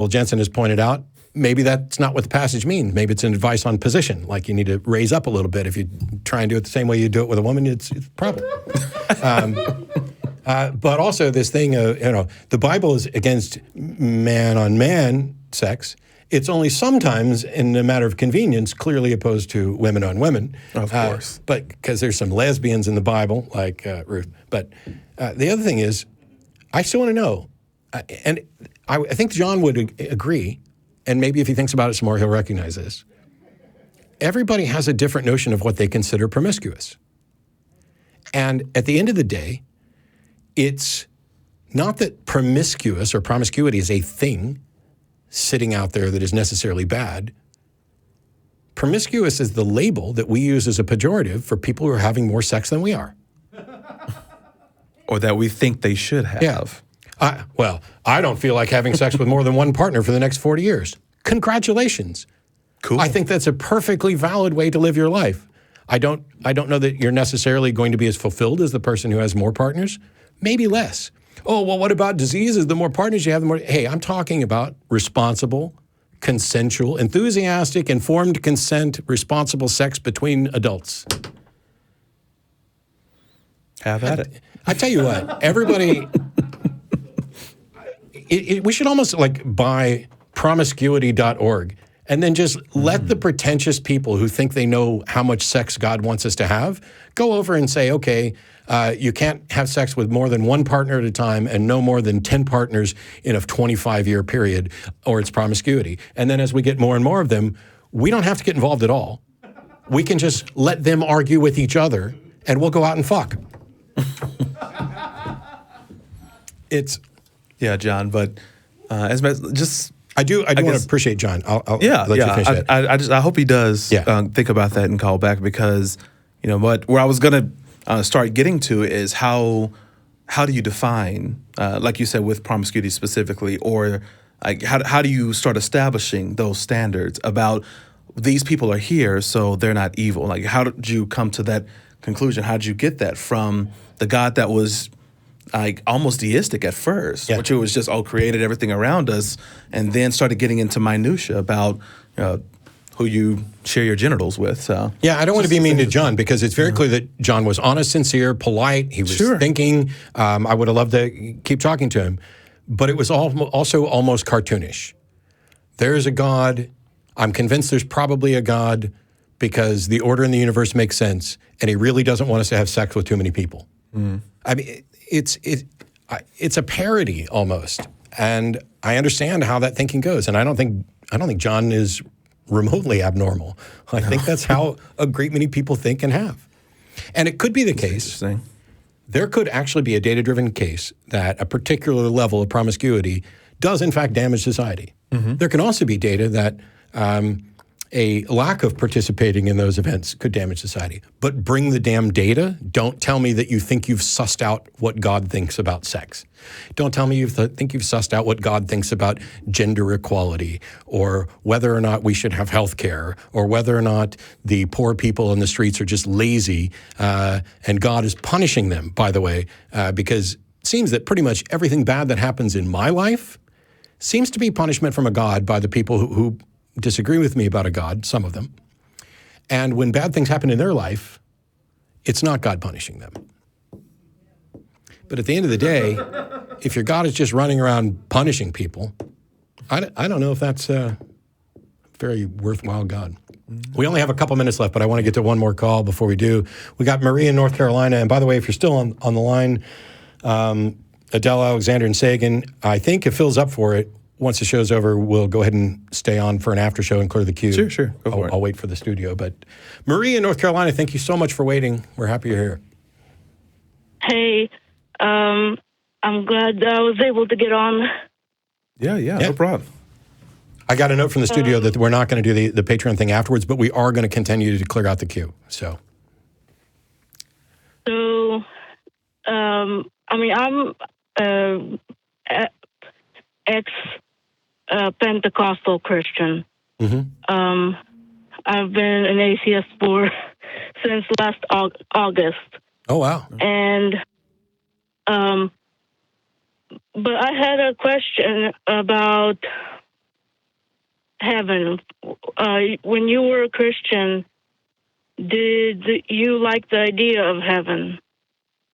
Well, Jensen has pointed out, maybe that's not what the passage means. Maybe it's an advice on position, like you need to raise up a little bit. If you try and do it the same way you do it with a woman, it's a problem. But also this thing of, the Bible is against man-on-man sex. It's only sometimes, in a matter of convenience, clearly opposed to women on women. Of course. But because there's some lesbians in the Bible, like Ruth. But the other thing is, I still want to know, and I think John would agree, and maybe if he thinks about it some more, he'll recognize this. Everybody has a different notion of what they consider promiscuous. And at the end of the day, it's not that promiscuous or promiscuity is a thing sitting out there that is necessarily bad. Promiscuous is the label that we use as a pejorative for people who are having more sex than we are. Or that we think they should have. Yeah. I don't feel like having sex with more than one partner for the next 40 years. Congratulations. Cool. I think that's a perfectly valid way to live your life. I don't know that you're necessarily going to be as fulfilled as the person who has more partners. Maybe less. Oh, well, what about diseases? The more partners you have, the more... Hey, I'm talking about responsible, consensual, enthusiastic, informed consent, responsible sex between adults. Have at it. I tell you what, everybody... we should almost buy promiscuity.org and then just let the pretentious people who think they know how much sex God wants us to have go over and say, okay, you can't have sex with more than one partner at a time and no more than 10 partners in a 25-year period, or it's promiscuity. And then as we get more and more of them, we don't have to get involved at all. We can just let them argue with each other and we'll go out and fuck. Yeah, John, but just... I do want to appreciate John. I'll let you finish that. I hope he does think about that and call back, because, where I was going to start getting to is how do you define, like you said, with promiscuity specifically, or how do you start establishing those standards about these people are here, so they're not evil? Like, how did you come to that conclusion? How did you get that from the God that was almost deistic at first, which it was just created everything around us, and then started getting into minutia about who you share your genitals with? So I don't want to be mean to John, because it's very clear that John was honest, sincere, polite. He was thinking. I would have loved to keep talking to him, but it was also almost cartoonish. There is a God. I'm convinced there's probably a God, because the order in the universe makes sense, and he really doesn't want us to have sex with too many people. I mean, it's a parody almost, and I understand how that thinking goes, and I don't think John is remotely abnormal. I think that's how a great many people think and have, and it could be the case. There could actually be a data-driven case that a particular level of promiscuity does in fact damage society. There can also be data that a lack of participating in those events could damage society. But bring the damn data. Don't tell me that you think you've sussed out what God thinks about sex. Don't tell me you think you've sussed out what God thinks about gender equality, or whether or not we should have health care, or whether or not the poor people in the streets are just lazy, and God is punishing them, by the way, because it seems that pretty much everything bad that happens in my life seems to be punishment from a God by the people who disagree with me about a God, some of them. And when bad things happen in their life, it's not God punishing them. But at the end of the day, if your God is just running around punishing people, I don't know if that's a very worthwhile God. We only have a couple minutes left, but I want to get to one more call before we do. We got Marie in North Carolina. And by the way, if you're still on the line, Adele, Alexander, and Sagan, I think it fills up for it. Once the show's over, we'll go ahead and stay on for an after show and clear the queue. Sure. Go for it. I'll wait for the studio. But Marie in North Carolina, thank you so much for waiting. We're happy you're here. Hey, I'm glad I was able to get on. Yeah, no problem. I got a note from the studio that we're not going to do the Patreon thing afterwards, but we are going to continue to clear out the queue. So, I'm ex-Pentecostal Christian. I've been an atheist since last August. Oh, wow. And, but I had a question about heaven. When you were a Christian, did you like the idea of heaven?